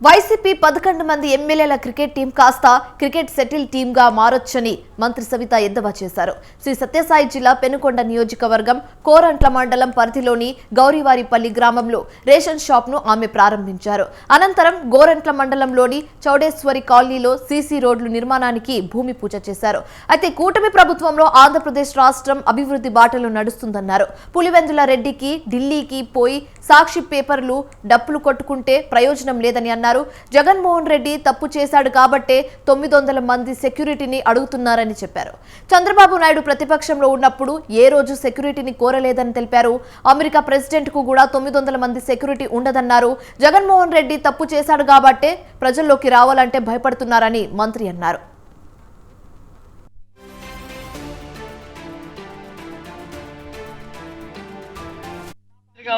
YCP 11 మంది ఎమ్మెల్యేల cricket team కాస్త క్రికెట్ సెటిల్ టీంగా మారొచ్చని మంత్రి సవిత ఎద్దేవా చేశారు. శ్రీ సత్యసాయి జిల్లా పెనుకొండ నియోజకవర్గం కోరంట్ల మండలం పరిధిలోని గౌరీవారిపల్లి గ్రామంలో రేషన్ షాప్ ను ఆమె ప్రారంభించారు. అనంతరం గోరంట్ల మండలంలోని చౌడేశ్వరి కాలనీలో సీసీ రోడ్లు నిర్మాణానికి భూమి పూజ చేశారు. అయితే కూటమి ప్రభుత్వంలో ఆంధ్రప్రదేశ్ రాష్ట్రం అభివృద్ధి బాటలో నడుస్తుందన్నారు. పులివెందుల రెడ్డికి ఢిల్లీకి పోయి సాక్షి పేపర్లు డప్పులు కొట్టుకుంటే ప్రయోజనం లేదని అన్నారు. జగన్మోహన్ రెడ్డి తప్పు చేశాడు కాబట్టే 900 మంది సెక్యూరిటీని అడుగుతున్నారని చెప్పారు. చంద్రబాబు నాయుడు ప్రతిపక్షంలో ఉన్నప్పుడు ఏ రోజు సెక్యూరిటీని కోరలేదని తెలిపారు. అమెరికా ప్రెసిడెంట్ కు కూడా 900 మంది సెక్యూరిటీ ఉండదన్నారు. జగన్మోహన్ రెడ్డి తప్పు చేశాడు కాబట్టే ప్రజల్లోకి రావాలంటే భయపడుతున్నారని మంత్రి అన్నారు.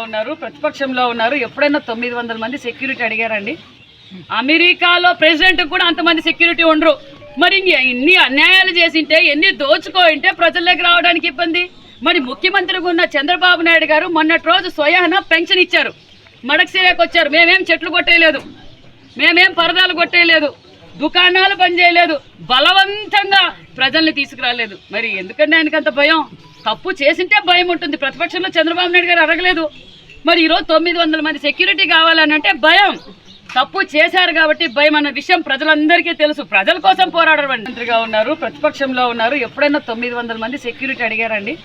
ఉన్నారు, ప్రతిపక్షంలో ఉన్నారు. ఎప్పుడైనా 900 మంది సెక్యూరిటీ అడిగారండి? అమెరికాలో ప్రెసిడెంట్ కూడా అంతమంది సెక్యూరిటీ ఉండరు. మరి ఇన్ని అన్యాయాలు చేసింటే, ఎన్ని దోచుకోయింటే ప్రజల్లోకి రావడానికి ఇబ్బంది. మరి ముఖ్యమంత్రిగా ఉన్న చంద్రబాబు నాయుడు గారు మొన్నటి రోజు స్వయాన పెన్షన్ ఇచ్చారు, మడకసేవకు వచ్చారు. మేమేం చెట్లు కొట్టేయలేదు, మేమేం పరదాలు కొట్టేయలేదు, దుకాణాలు పని చేయలేదు, బలవంతంగా ప్రజల్ని తీసుకురాలేదు. మరి ఎందుకంటే ఆయనకు అంత భయం? తప్పు చేసింటే భయం ఉంటుంది. ప్రతిపక్షంలో చంద్రబాబు నాయుడు గారు అడగలేదు. మరి ఈరోజు 900 మంది సెక్యూరిటీ కావాలని అంటే భయం. తప్పు చేశారు కాబట్టి భయం అన్న విషయం ప్రజలందరికీ తెలుసు. ప్రజల కోసం పోరాడరు. మంత్రిగా ఉన్నారు, ప్రతిపక్షంలో ఉన్నారు. ఎప్పుడైనా 900 మంది సెక్యూరిటీ అడిగారండి?